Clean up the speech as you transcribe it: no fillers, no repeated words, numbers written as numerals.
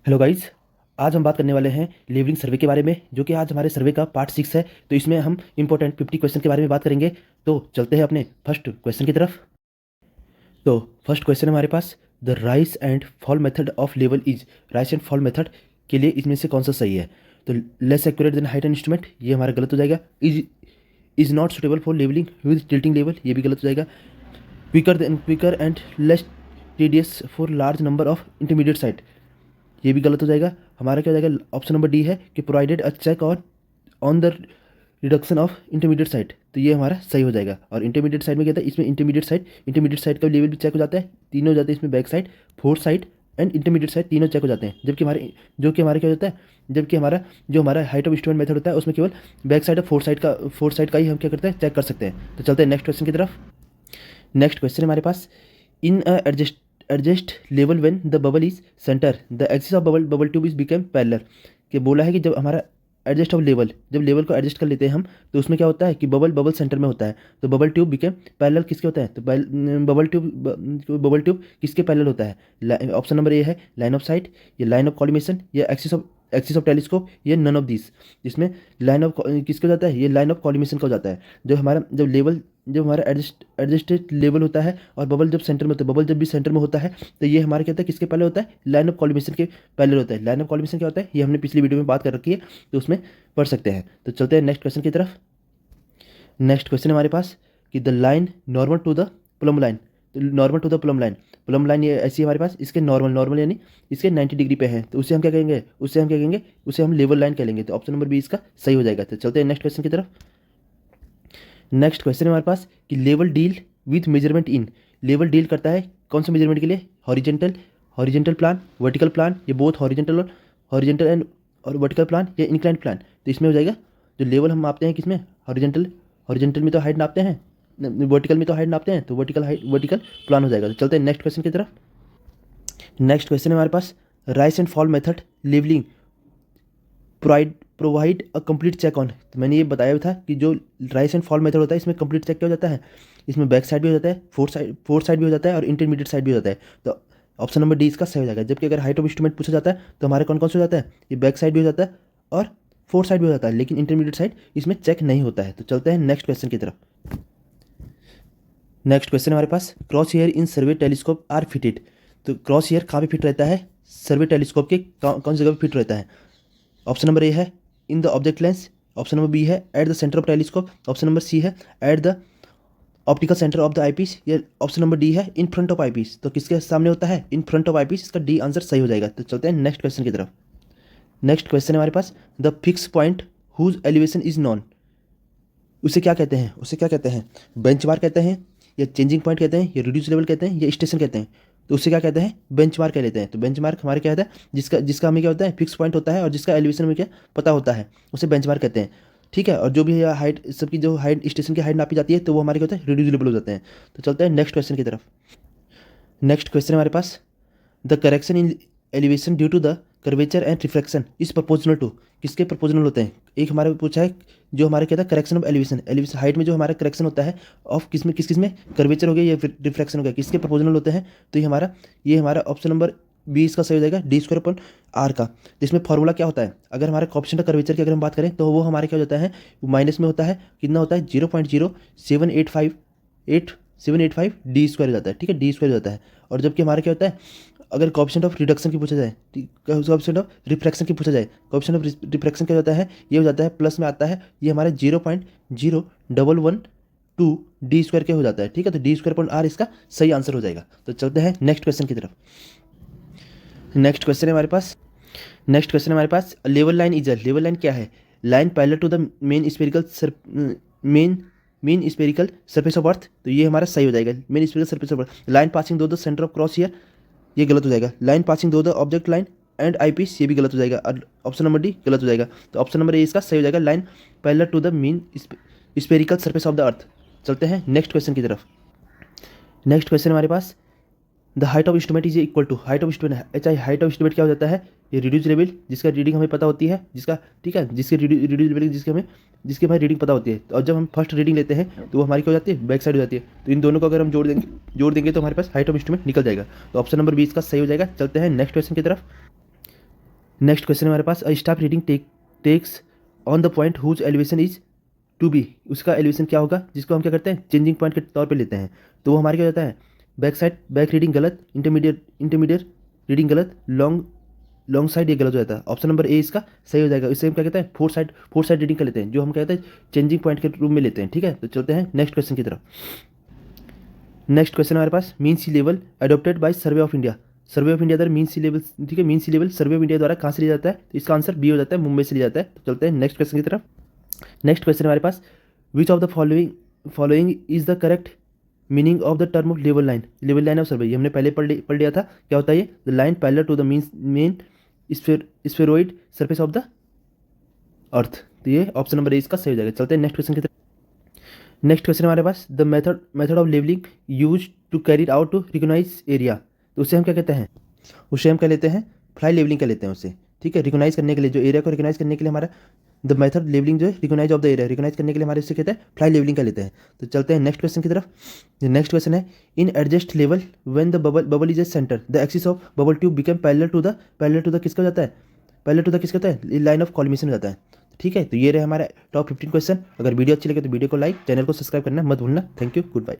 Hello guys. आज हम बात करने वाले हैं लेवलिंग सर्वे के बारे में, जो कि आज हमारे सर्वे का पार्ट 6 है। तो इसमें हम इंपॉर्टेंट 50 क्वेश्चन के बारे में बात करेंगे। तो चलते हैं अपने फर्स्ट क्वेश्चन की तरफ। तो फर्स्ट क्वेश्चन हमारे पास, the rise and fall method of level is. Rise and fall method के लिए इसमें से कौन सा सही है? तो less accurate then height and instrument, ये हमारा गलत हो जाएगा। Is not suitable for levelling with tilting level, ये भी गलत हो जाएगा। Quicker and less tedious for large number of intermediate sight, ये भी गलत हो जाएगा। हमारा क्या हो जाएगा? ऑप्शन नंबर डी है कि provided a check on the reduction of intermediate sight, तो ये हमारा सही हो जाएगा। और इंटरमीडिएट साइड में क्या था? इसमें इंटरमीडिएट साइड का लेवल भी चेक हो जाता है, तीनों हो जाते हैं इसमें, back side, fourth side and intermediate side, तीनों चेक हो जाते हैं। जबकि हमारे क्या होता है, जबकि हमारा हाइट ऑफ इंस्ट्रूमेंट मेथड होता है, उसमें केवल बैक साइड और फोर्थ साइड का ही हम क्या करते हैं, चेक कर सकते हैं। तो चलते हैं नेक्स्ट क्वेश्चन की तरफ। नेक्स्ट क्वेश्चन हमारे पास, in a adjust level when the bubble is centre the axis of bubble tube is become parallel. कि बोला है कि जब हमारा एडजस्ट ऑफ लेवल, जब लेवल को एडजस्ट कर लेते हैं हम, तो उसमें क्या होता है कि बबल सेंटर में होता है, तो बबल ट्यूब बिकम पैरेलल किसके होता है? तो बबल ट्यूब किसके पैरेलल होता है? ऑप्शन नंबर ए है लाइन ऑफ साइट, या लाइन ऑफ कॉलिमेशन, या एक्सिस ऑफ टेलीस्कोप, या नन ऑफ दिस। जिसमें लाइन ऑफ किसका हो जाता है? ये लाइन ऑफ कॉलिमेशन का हो जाता है। जब हमारा एडजस्टेड लेवल होता है और बबल जब सेंटर में होता है, बबल जब भी सेंटर में होता है, तो ये हमारे क्या होता है, किसके पहले होता है? लाइन ऑफ कॉलिमेशन के पहले होता है। लाइन ऑफ कॉलिमेशन क्या होता है, ये हमने पिछली वीडियो में बात कर रखी है, तो उसमें पढ़ सकते हैं। तो चलते हैं नेक्स्ट क्वेश्चन की तरफ। नेक्स्ट क्वेश्चन हमारे पास कि the line normal to the plumb line. तो normal to the plumb line ये ऐसी है हमारे पास, इसके नॉर्मल यानी इसके 90 डिग्री पे है, तो उसे हम क्या कहेंगे? उसे हम लेवल लाइन कह लेंगे। तो ऑप्शन नंबर बी इसका सही हो जाएगा। तो चलते हैं नेक्स्ट क्वेश्चन की तरफ। नेक्स्ट क्वेश्चन है हमारे पास कि level deal with measurement in. Level deal करता है कौन से मेजरमेंट के लिए? हॉरिजेंटल प्लान, वर्टिकल प्लान, ये बोथ हॉरिजेंटल एंड और वर्टिकल प्लान, या इंक्लाइन प्लान। तो इसमें हो जाएगा, जो लेवल हम मापते हैं किसमें? हॉरिजेंटल में तो हाइट नापते हैं, वर्टिकल में तो हाइट नापते हैं, तो वर्टिकल प्लान हो जाएगा। तो चलते हैं नेक्स्ट क्वेश्चन की तरफ। नेक्स्ट क्वेश्चन है हमारे पास, rise and fall method levelling provide a complete check on. तो मैंने ये बताया था कि जो राइज एंड फॉल मेथड होता है, इसमें कंप्लीट चेक क्या हो जाता है? इसमें बैक साइड भी हो जाता है, फोर्थ साइड भी हो जाता है, और इंटरमीडिएट साइड भी हो जाता है। तो ऑप्शन नंबर डी इसका सही हो जाएगा। जबकि अगर हाइट ऑफ इंस्ट्रूमेंट पूछा जाता है, तो हमारे कौन कौन से हो जाता है? ये बैक साइड भी हो जाता है और फोर्थ साइड भी हो जाता है, लेकिन इंटरमीडिएट साइड इसमें चेक नहीं होता है। तो चलते हैं नेक्स्ट क्वेश्चन की तरफ। नेक्स्ट क्वेश्चन हमारे पास, cross hair in survey telescope are fitted. तो क्रॉस हेयर कहाँ पे फिट रहता है? सर्वे टेलीस्कोप के कौन सी जगह पे फिट रहता है? ऑप्शन नंबर ए है in the object lens, option number B है at the centre of telescope, option number C है at the optical centre of the eyepiece, या ऑप्शन नंबर डी है इन फ्रंट ऑफ आईपीस। तो किसके सामने होता है? In front of eyepiece. इसका डी आंसर सही हो जाएगा। तो चलते हैं नेक्स्ट क्वेश्चन की तरफ। नेक्स्ट क्वेश्चन है हमारे पास, the fix point whose elevation is known. उसे क्या कहते हैं? बेंचमार्क कहते हैं, या चेंजिंग पॉइंट कहते हैं, या रिड्यूस लेवल कहते हैं, या स्टेशन कहते हैं। तो उससे क्या कहते हैं? बेंचमार्क कह लेते हैं। तो बेंचमार्क हमारे क्या होता है? जिसका हमें क्या होता है? फिक्स पॉइंट होता है, और जिसका एलिवेशन में क्या पता होता है, उसे बेंचमार्क कहते हैं। ठीक है। और जो भी हाइट, सबकी जो हाइट, स्टेशन की हाइट नापी जाती है, तो वो हमारे क्या होता है? रिड्यूस लेवल हो जाते हैं। तो चलते हैं नेक्स्ट क्वेश्चन की तरफ। नेक्स्ट क्वेश्चन हमारे पास, the correction in elevation due to the curvature and reflection is proportional to. किसके प्रपोजनल होते हैं? एक हमारे पूछा है, जो हमारे कहता है करेक्शन ऑफ एलिवेशन हाइट में जो हमारा करेक्शन होता है, ऑफ किस में कर्वेचर हो गया या रिफ्लेक्शन हो गया, किसके प्रपोजनल होते हैं? तो ये हमारा ऑप्शन नंबर बी इसका सही हो जाएगा, डी स्क्वायर अपॉन आर का। जिसमें फॉर्मूला क्या होता है? अगर हमारे कोएफिशिएंट ऑफ कर्वेचर की अगर हम बात करें, तो वो हमारे क्या हो जाता है? माइनस में होता है, कितना होता है? 0.0785 डी स्क्वायर हो जाता है। ठीक है, डी स्क्वायर हो जाता है। और जबकि हमारा क्या होता है, अगर कोएफिशिएंट ऑफ रिडक्शन की पूछा जाए, कोएफिशिएंट ऑफ रिफ्रैक्शन की पूछा जाए, कोएफिशिएंट ऑफ रिफ्रैक्शन क्या होता है? ये हो जाता है, प्लस में आता है, ये हमारे 0.0112 डी स्क्वायर के हो जाता है। ठीक है, तो डी स्क्वायर पॉइंट आर इसका सही आंसर हो जाएगा। तो चलते हैं नेक्स्ट क्वेश्चन की तरफ। नेक्स्ट क्वेश्चन है हमारे पास, level line is a. Level line क्या है? Line parallel to the mean spherical surface of earth. तो ये हमारा सही हो जाएगा, mean spherical surface of earth. Line passing through the centre of cross hair, ये गलत हो जाएगा। Line passing through the object line and eyepiece, ये भी गलत हो जाएगा। और ऑप्शन नंबर डी गलत हो जाएगा। तो ऑप्शन नंबर ए इसका सही हो जाएगा, line parallel to the mean spherical surface of the earth. चलते हैं नेक्स्ट क्वेश्चन की तरफ। नेक्स्ट क्वेश्चन हमारे पास, the height of instrument is equal to. Height of instrument height of instrument क्या हो जाता है? ये रिड्यूस लेवल, जिसका रीडिंग हमें पता होती है, जिसका, ठीक है, जिसके रिड्यूस लेवल जिसकी हमें रीडिंग पता होती है। और जब हम फर्स्ट रीडिंग लेते हैं, तो वो हमारी क्या हो जाती है? बैक साइड हो जाती है। तो इन दोनों को अगर हम जोड़ देंगे तो हमारे पास हाइट ऑफ इंस्ट्रूमेंट निकल जाएगा। तो ऑप्शन नंबर बी इसका सही हो जाएगा। चलते हैं नेक्स्ट क्वेश्चन की तरफ। नेक्स्ट क्वेश्चन हमारे पास, a staff reading takes on the point whose elevation is to be, उसका एलिवेशन क्या होगा जिसको हम क्या करते हैं चेंजिंग पॉइंट के तौर पे लेते हैं। तो वो हमारे क्या होता है, बैक साइड बैक रीडिंग गलत, इंटरमीडिएट रीडिंग गलत, लॉन्ग साइड ये गलत हो जाता है। ऑप्शन नंबर ए इसका सही हो जाएगा। इससे हम क्या कहते हैं फोर साइड रीडिंग का लेते हैं, जो हम कहते हैं चेंजिंग पॉइंट के रूप में लेते हैं। ठीक है, तो चलते हैं नेक्स्ट क्वेश्चन की तरफ। नेक्स्ट क्वेश्चन हमारे पास, mean sea level adopted by survey of India. Survey of India द्वारा मीन सी लेवल, ठीक है, mean sea level survey of India द्वारा कहाँ से लिया जाता है, तो इसका आंसर बी हो जाता है, मुंबई से लिया जाता है। तो चलते हैं नेक्स्ट क्वेश्चन की तरफ। नेक्स्ट क्वेश्चन हमारे पास, which of the following is the correct meaning of the term of level line of survey. ये हमने पहले पढ़ लिया था, क्या होता है ये, the line parallel to the mean spheroid surface of the earth. तो ये ऑप्शन नंबर ए इसका सही हो जाएगा। चलते हैं नेक्स्ट क्वेश्चन की तरफ। नेक्स्ट क्वेश्चन हमारे पास, the method of levelling use to carry out to recognise area. तो उसे हम क्या कहते हैं, उसे हम क्या लेते हैं, फ्लाई लेवलिंग का लेते हैं उसे। ठीक है, रिकोगनाइज करने के लिए, जो एरिया को रिकोगनाइज करने के लिए हमारा द मेथड लेवलिंग जो है recognise of the area, recognise करने के लिए हमारे इससे कहते हैं फ्लाई लेवलिंग का लेते हैं। तो चलते हैं नेक्स्ट क्वेश्चन की तरफ। नेक्स्ट क्वेश्चन है, in adjust level when the bubble is a centre the axis of bubble tube become parallel to the किसका हो जाता है, पैरेलल टू द किसका होता है, लाइन ऑफ कॉलिमेशन हो जाता है। ठीक है, तो ये रहे हमारे टॉप 15 क्वेश्चन। अगर वीडियो अच्छी लगे तो वीडियो को लाइक, चैनल को सब्सक्राइब करना मत भूलना। Thank you, good bye.